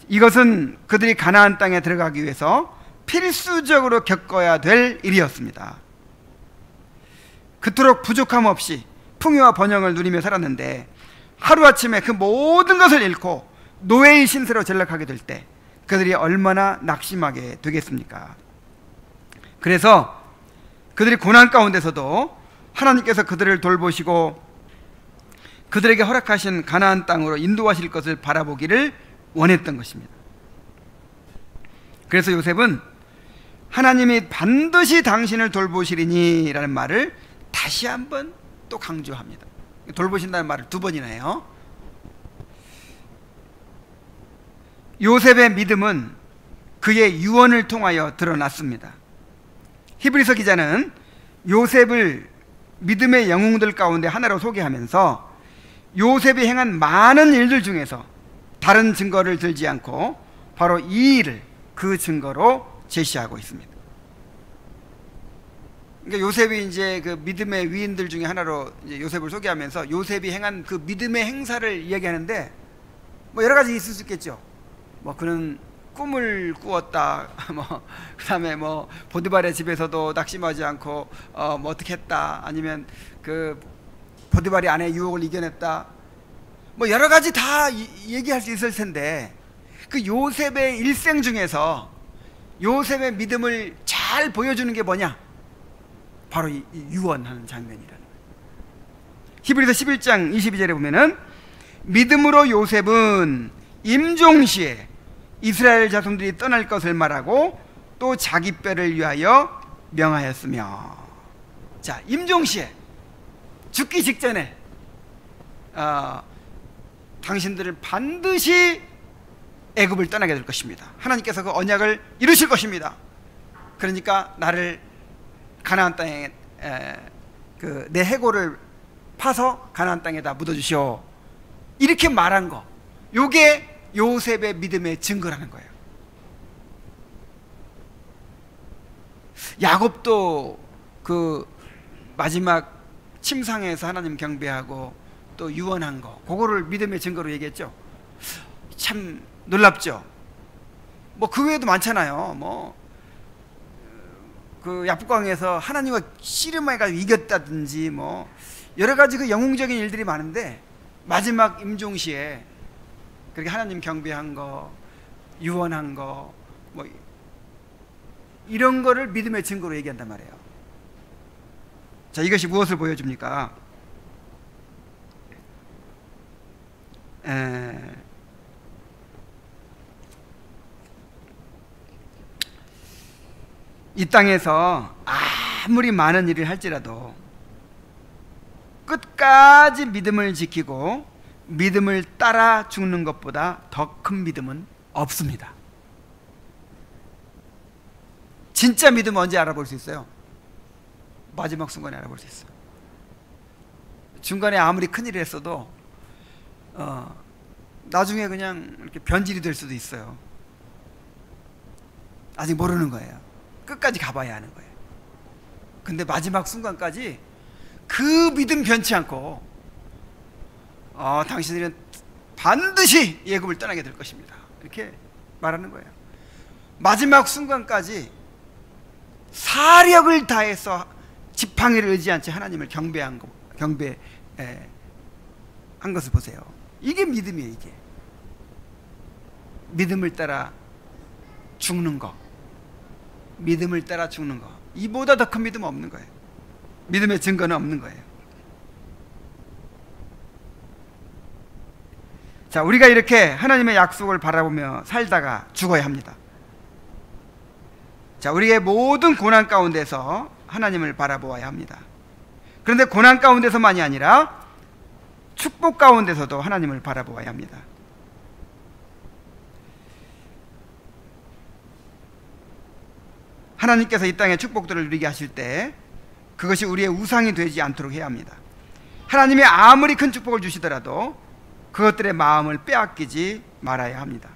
이것은 그들이 가나안 땅에 들어가기 위해서 필수적으로 겪어야 될 일이었습니다. 그토록 부족함 없이 풍요와 번영을 누리며 살았는데 하루아침에 그 모든 것을 잃고 노예의 신세로 전락하게 될 때 그들이 얼마나 낙심하게 되겠습니까? 그래서 그들이 고난 가운데서도 하나님께서 그들을 돌보시고 그들에게 허락하신 가나안 땅으로 인도하실 것을 바라보기를 원했던 것입니다. 그래서 요셉은 하나님이 반드시 당신을 돌보시리니 라는 말을 다시 한번 또 강조합니다. 돌보신다는 말을 두 번이나 해요. 요셉의 믿음은 그의 유언을 통하여 드러났습니다. 히브리서 기자는 요셉을 믿음의 영웅들 가운데 하나로 소개하면서 요셉이 행한 많은 일들 중에서 다른 증거를 들지 않고 바로 이 일을 그 증거로 제시하고 있습니다. 그러니까 요셉이 이제 그 믿음의 위인들 중에 하나로 이제 요셉을 소개하면서 요셉이 행한 그 믿음의 행사를 이야기하는데 뭐 여러 가지 있을 수 있겠죠. 뭐 그는 꿈을 꾸었다. 뭐 그다음에 뭐 보디발의 집에서도 낙심하지 않고 뭐 어떻게 했다. 아니면 그 보디발이 아내의 유혹을 이겨냈다. 뭐 여러 가지 다 얘기할 수 있을 텐데 그 요셉의 일생 중에서 요셉의 믿음을 잘 보여주는 게 뭐냐? 바로 이 유언하는 장면이라는 거예요. 히브리서 11장 22절에 보면은 믿음으로 요셉은 임종시에 이스라엘 자손들이 떠날 것을 말하고 또 자기 뼈를 위하여 명하였으며, 자, 임종시에 죽기 직전에 당신들을 반드시 애굽을 떠나게 될 것입니다. 하나님께서 그 언약을 이루실 것입니다. 그러니까 나를 가나안 땅에 그 내 해골을 파서 가나안 땅에다 묻어주시오. 이렇게 말한 거, 요게 요셉의 믿음의 증거라는 거예요. 야곱도 그 마지막 침상에서 하나님 경배하고 또 유언한 거, 그거를 믿음의 증거로 얘기했죠. 참 놀랍죠. 뭐 그 외에도 많잖아요. 뭐 그 야복강에서 하나님과 씨름해가지고 이겼다든지 뭐 여러 가지 그 영웅적인 일들이 많은데 마지막 임종시에 그렇게 하나님 경배한 거, 유언한 거, 뭐 이런 거를 믿음의 증거로 얘기한단 말이에요. 자, 이것이 무엇을 보여줍니까? 이 땅에서 아무리 많은 일을 할지라도 끝까지 믿음을 지키고 믿음을 따라 죽는 것보다 더 큰 믿음은 없습니다. 진짜 믿음은 언제 알아볼 수 있어요? 마지막 순간에 알아볼 수 있어요. 중간에 아무리 큰일을 했어도 나중에 그냥 이렇게 변질이 될 수도 있어요. 아직 모르는 거예요. 끝까지 가봐야 하는 거예요. 근데 마지막 순간까지 그 믿음 변치 않고 당신들은 반드시 애굽을 떠나게 될 것입니다. 이렇게 말하는 거예요. 마지막 순간까지 사력을 다해서 지팡이를 의지한 채 하나님을 경배한 것을 보세요. 이게 믿음이에요. 이게 믿음을 따라 죽는 거, 믿음을 따라 죽는 거, 이보다 더 큰 믿음은 없는 거예요. 믿음의 증거는 없는 거예요. 자, 우리가 이렇게 하나님의 약속을 바라보며 살다가 죽어야 합니다. 자, 우리의 모든 고난 가운데서 하나님을 바라보아야 합니다. 그런데 고난 가운데서만이 아니라 축복 가운데서도 하나님을 바라보아야 합니다. 하나님께서 이 땅에 축복들을 누리게 하실 때 그것이 우리의 우상이 되지 않도록 해야 합니다. 하나님이 아무리 큰 축복을 주시더라도 그것들의 마음을 빼앗기지 말아야 합니다.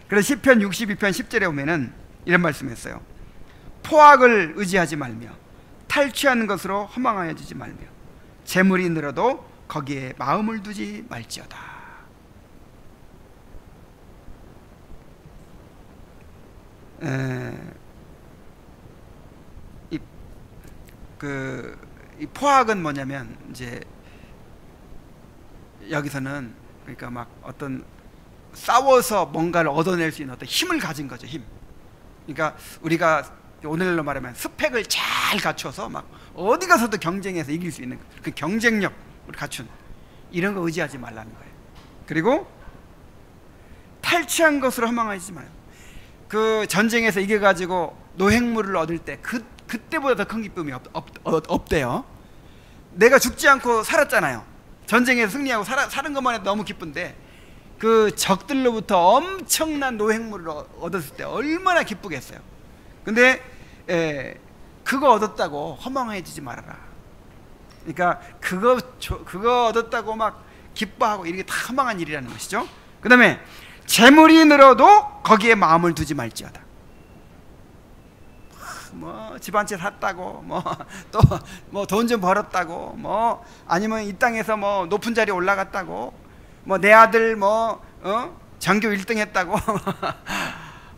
그래서 시편 62편 10절에 보면은 이런 말씀했어요. 포악을 의지하지 말며 탈취하는 것으로 허망하여지지 말며 재물이 늘어도 거기에 마음을 두지 말지어다. 이 포악은 뭐냐면 이제 여기서는 그러니까 막 어떤 싸워서 뭔가를 얻어낼 수 있는 어떤 힘을 가진 거죠. 힘. 그러니까 우리가 오늘날로 말하면 스펙을 잘 갖춰서 막 어디 가서도 경쟁해서 이길 수 있는 그 경쟁력을 갖춘 이런 거 의지하지 말라는 거예요. 그리고 탈취한 것으로 허망하지 마요. 그 전쟁에서 이겨가지고 노획물을 얻을 때 그때보다 더 큰 기쁨이 없대요. 내가 죽지 않고 살았잖아요. 전쟁에서 승리하고 사는 것만 해도 너무 기쁜데 그 적들로부터 엄청난 노획물을 얻었을 때 얼마나 기쁘겠어요. 근데 그거 얻었다고 허망해지지 말아라. 그러니까 그거 얻었다고 막 기뻐하고 이게 다 허망한 일이라는 것이죠. 그 다음에 재물이 늘어도 거기에 마음을 두지 말지어다. 뭐 집 한 채 샀다고 뭐 또 뭐 돈 좀 벌었다고 뭐 아니면 이 땅에서 뭐 높은 자리에 올라갔다고 뭐 내 아들 뭐 전교 1등 했다고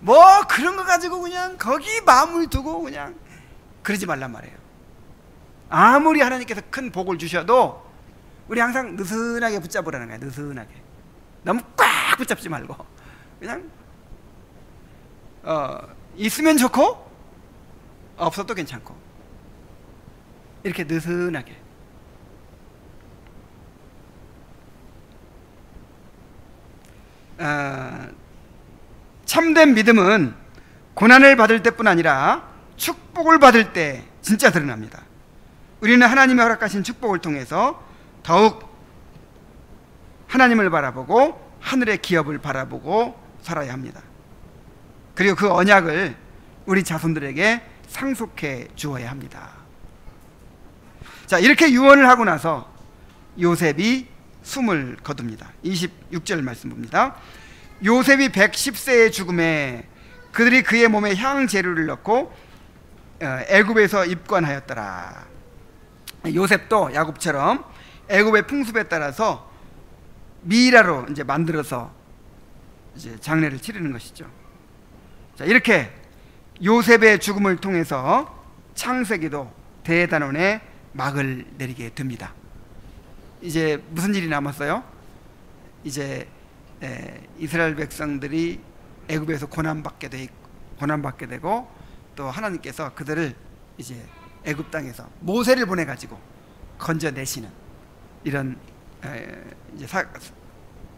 뭐 그런 거 가지고 그냥 거기 마음을 두고 그냥 그러지 말란 말이에요. 아무리 하나님께서 큰 복을 주셔도 우리 항상 느슨하게 붙잡으라는 거예요. 느슨하게. 너무 꽉 붙잡지 말고 그냥 있으면 좋고 없어도 괜찮고 이렇게 느슨하게. 참된 믿음은 고난을 받을 때뿐 아니라 축복을 받을 때 진짜 드러납니다. 우리는 하나님의 허락하신 축복을 통해서 더욱 하나님을 바라보고 하늘의 기업을 바라보고 살아야 합니다. 그리고 그 언약을 우리 자손들에게 상속해 주어야 합니다. 자, 이렇게 유언을 하고 나서 요셉이 숨을 거둡니다. 26절 말씀 봅니다. 요셉이 110세의 죽음에 그들이 그의 몸에 향재료를 넣고 애굽에서 입관하였더라. 요셉도 야곱처럼 애굽의 풍습에 따라서 미이라로 이제 만들어서 이제 장례를 치르는 것이죠. 자, 이렇게 요셉의 죽음을 통해서 창세기도 대단원의 막을 내리게 됩니다. 이제 무슨 일이 남았어요? 이제 이스라엘 백성들이 애굽에서 고난받게 되고 또 하나님께서 그들을 이제 애굽 땅에서 모세를 보내 가지고 건져내시는 이런 이제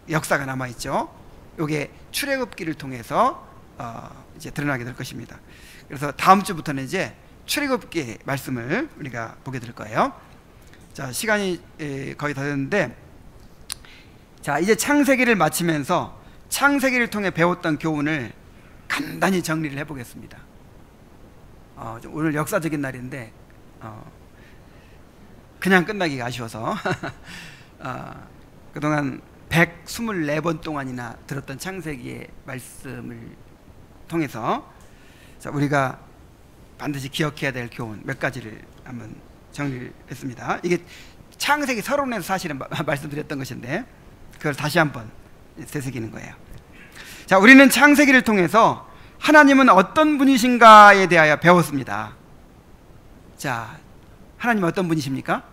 역사가 남아 있죠. 이게 출애굽기를 통해서 이제 드러나게 될 것입니다. 그래서 다음 주부터는 이제 출애굽기 말씀을 우리가 보게 될 거예요. 자, 시간이 거의 다 됐는데, 자, 이제 창세기를 마치면서 창세기를 통해 배웠던 교훈을 간단히 정리를 해보겠습니다. 오늘 역사적인 날인데 그냥 끝나기가 아쉬워서 그동안 124번 동안이나 들었던 창세기의 말씀을 통해서 자, 우리가 반드시 기억해야 될 교훈 몇 가지를 한번 정리를 했습니다. 이게 창세기 서론에서 사실은 말씀드렸던 것인데 그걸 다시 한번 되새기는 거예요. 자, 우리는 창세기를 통해서 하나님은 어떤 분이신가에 대하여 배웠습니다. 자, 하나님은 어떤 분이십니까?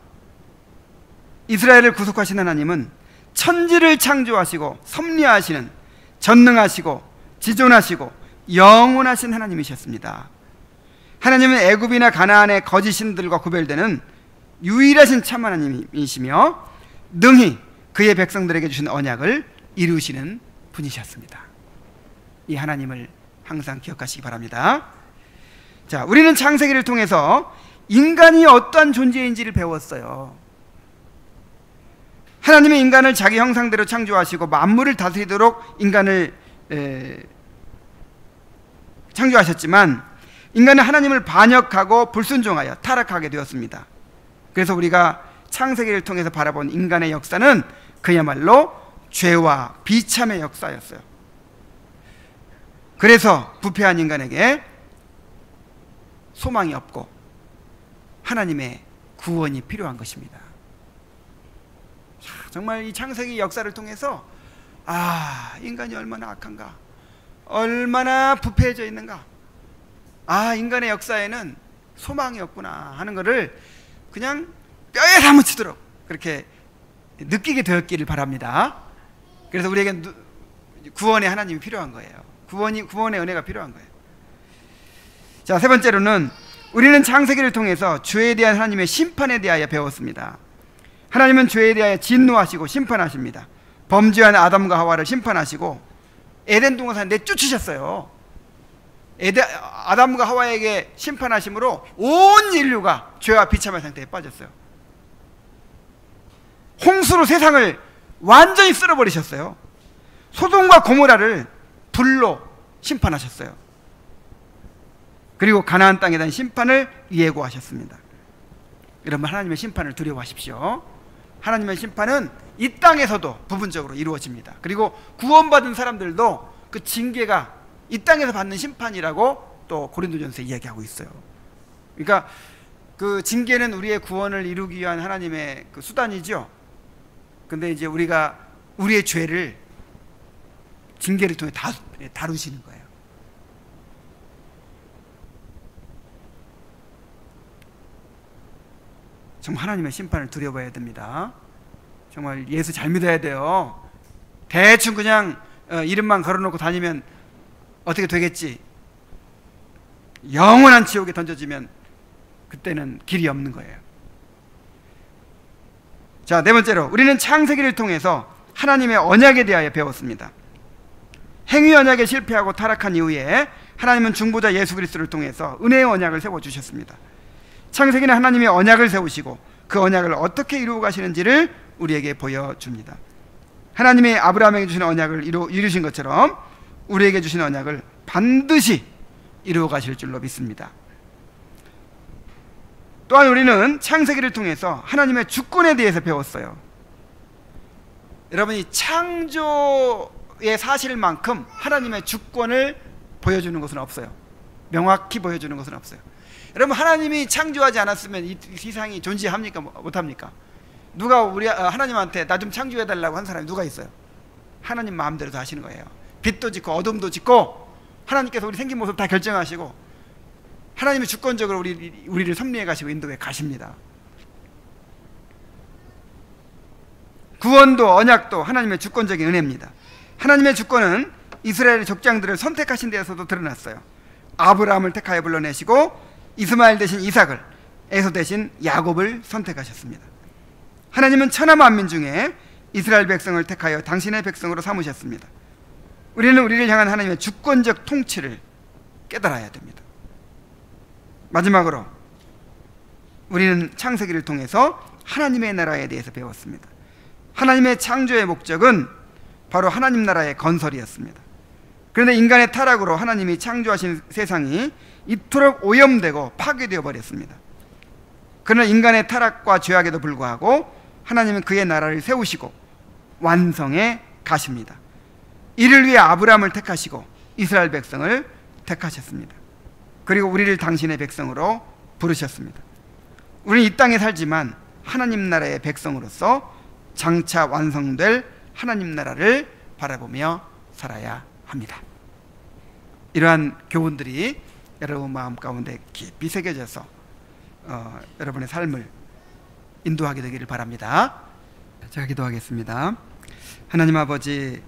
이스라엘을 구속하신 하나님은 천지를 창조하시고 섭리하시는 전능하시고 지존하시고 영원하신 하나님이셨습니다. 하나님은 애굽이나 가나안의 거짓 신들과 구별되는 유일하신 참 하나님이시며 능히 그의 백성들에게 주신 언약을 이루시는 분이셨습니다. 이 하나님을 항상 기억하시기 바랍니다. 자, 우리는 창세기를 통해서 인간이 어떠한 존재인지를 배웠어요. 하나님의 인간을 자기 형상대로 창조하시고 만물을 다스리도록 인간을 창조하셨지만 인간은 하나님을 반역하고 불순종하여 타락하게 되었습니다. 그래서 우리가 창세기를 통해서 바라본 인간의 역사는 그야말로 죄와 비참의 역사였어요. 그래서 부패한 인간에게 소망이 없고 하나님의 구원이 필요한 것입니다. 정말 이 창세기 역사를 통해서 인간이 얼마나 악한가, 얼마나 부패해져 있는가, 인간의 역사에는 소망이 없구나 하는 것을 그냥 뼈에 사무치도록 그렇게 느끼게 되었기를 바랍니다. 그래서 우리에게 구원의 하나님이 필요한 거예요. 구원의 은혜가 필요한 거예요. 자, 세 번째로는 우리는 창세기를 통해서 죄에 대한 하나님의 심판에 대하여 배웠습니다. 하나님은 죄에 대하여 진노하시고 심판하십니다. 범죄한 아담과 하와를 심판하시고 에덴 동산에 내쫓으셨어요. 아담과 하와에게 심판하심으로 온 인류가 죄와 비참한 상태에 빠졌어요. 홍수로 세상을 완전히 쓸어버리셨어요. 소돔과 고모라를 불로 심판하셨어요. 그리고 가나안 땅에 대한 심판을 예고하셨습니다. 여러분, 하나님의 심판을 두려워하십시오. 하나님의 심판은 이 땅에서도 부분적으로 이루어집니다. 그리고 구원받은 사람들도 그 징계가 이 땅에서 받는 심판이라고 또 고린도전서에 이야기하고 있어요. 그러니까 그 징계는 우리의 구원을 이루기 위한 하나님의 그 수단이죠. 근데 이제 우리가 우리의 죄를 징계를 통해 다루시는 거예요. 정말 하나님의 심판을 두려워해야 됩니다. 정말 예수 잘 믿어야 돼요. 대충 그냥 이름만 걸어놓고 다니면 어떻게 되겠지, 영원한 지옥에 던져지면 그때는 길이 없는 거예요. 자, 네 번째로 우리는 창세기를 통해서 하나님의 언약에 대하여 배웠습니다. 행위 언약에 실패하고 타락한 이후에 하나님은 중보자 예수 그리스도를 통해서 은혜의 언약을 세워주셨습니다. 창세기는 하나님의 언약을 세우시고 그 언약을 어떻게 이루어 가시는지를 우리에게 보여줍니다. 하나님의 아브라함에게 주신 언약을 이루신 것처럼 우리에게 주신 언약을 반드시 이루어 가실 줄로 믿습니다. 또한 우리는 창세기를 통해서 하나님의 주권에 대해서 배웠어요. 여러분이 창조의 사실만큼 하나님의 주권을 보여주는 것은 없어요. 명확히 보여주는 것은 없어요. 여러분, 하나님이 창조하지 않았으면 이 세상이 존재합니까? 못합니까? 누가 하나님한테 나 좀 창조해달라고 한 사람이 누가 있어요? 하나님 마음대로 다 하시는 거예요. 빛도 짓고 어둠도 짓고 하나님께서 우리 생긴 모습 다 결정하시고 하나님이 주권적으로 우리를 섭리해 가시고 인도해 가십니다. 구원도 언약도 하나님의 주권적인 은혜입니다. 하나님의 주권은 이스라엘의 족장들을 선택하신 데에서도 드러났어요. 아브라함을 택하여 불러내시고 이스마엘 대신 이삭을, 에서 대신 야곱을 선택하셨습니다. 하나님은 천하 만민 중에 이스라엘 백성을 택하여 당신의 백성으로 삼으셨습니다. 우리는 우리를 향한 하나님의 주권적 통치를 깨달아야 됩니다. 마지막으로 우리는 창세기를 통해서 하나님의 나라에 대해서 배웠습니다. 하나님의 창조의 목적은 바로 하나님 나라의 건설이었습니다. 그런데 인간의 타락으로 하나님이 창조하신 세상이 이토록 오염되고 파괴되어 버렸습니다. 그러나 인간의 타락과 죄악에도 불구하고 하나님은 그의 나라를 세우시고 완성해 가십니다. 이를 위해 아브라함을 택하시고 이스라엘 백성을 택하셨습니다. 그리고 우리를 당신의 백성으로 부르셨습니다. 우리는 이 땅에 살지만 하나님 나라의 백성으로서 장차 완성될 하나님 나라를 바라보며 살아야 합니다. 이러한 교훈들이 여러분 마음 가운데 깊이 새겨져서 여러분의 삶을 인도하게 되기를 바랍니다. 제가 기도하겠습니다. 하나님 아버지,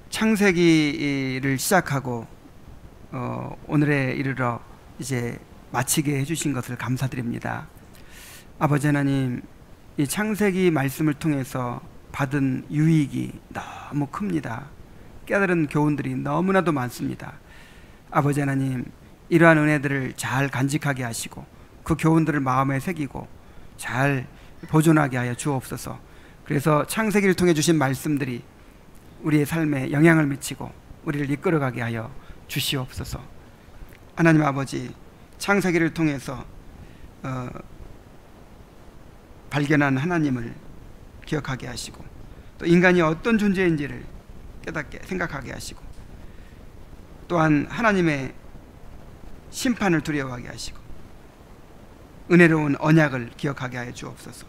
창세기를 시작하고 오늘에 이르러 이제 마치게 해주신 것을 감사드립니다. 아버지 하나님, 이 창세기 말씀을 통해서 받은 유익이 너무 큽니다. 깨달은 교훈들이 너무나도 많습니다. 아버지 하나님, 이러한 은혜들을 잘 간직하게 하시고 그 교훈들을 마음에 새기고 잘 보존하게 하여 주옵소서. 그래서 창세기를 통해 주신 말씀들이 우리의 삶에 영향을 미치고 우리를 이끌어가게 하여 주시옵소서. 하나님 아버지, 창세기를 통해서 발견한 하나님을 기억하게 하시고 또 인간이 어떤 존재인지를 깨닫게 생각하게 하시고 또한 하나님의 심판을 두려워하게 하시고 은혜로운 언약을 기억하게 하여 주옵소서.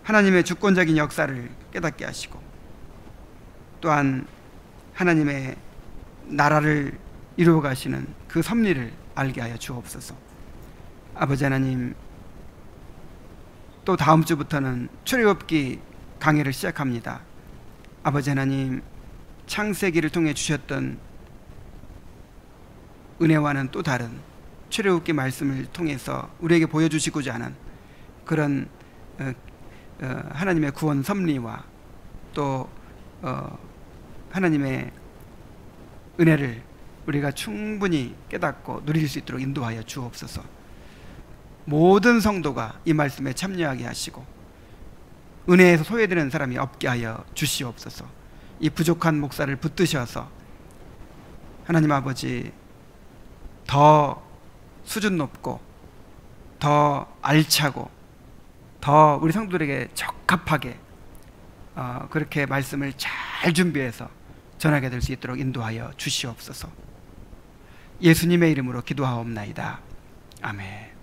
하나님의 주권적인 역사를 깨닫게 하시고 또한 하나님의 나라를 이루어 가시는 그 섭리를 알게 하여 주옵소서. 아버지 하나님, 또 다음 주부터는 출애굽기 강해를 시작합니다. 아버지 하나님, 창세기를 통해 주셨던 은혜와는 또 다른 출애굽기 말씀을 통해서 우리에게 보여주시고자 하는 그런 하나님의 구원 섭리와 또 하나님의 은혜를 우리가 충분히 깨닫고 누릴 수 있도록 인도하여 주옵소서. 모든 성도가 이 말씀에 참여하게 하시고 은혜에서 소외되는 사람이 없게 하여 주시옵소서. 이 부족한 목사를 붙드셔서 하나님 아버지, 더 수준 높고 더 알차고 더 우리 성도들에게 적합하게 그렇게 말씀을 잘 준비해서 전하게 될 수 있도록 인도하여 주시옵소서. 예수님의 이름으로 기도하옵나이다. 아멘.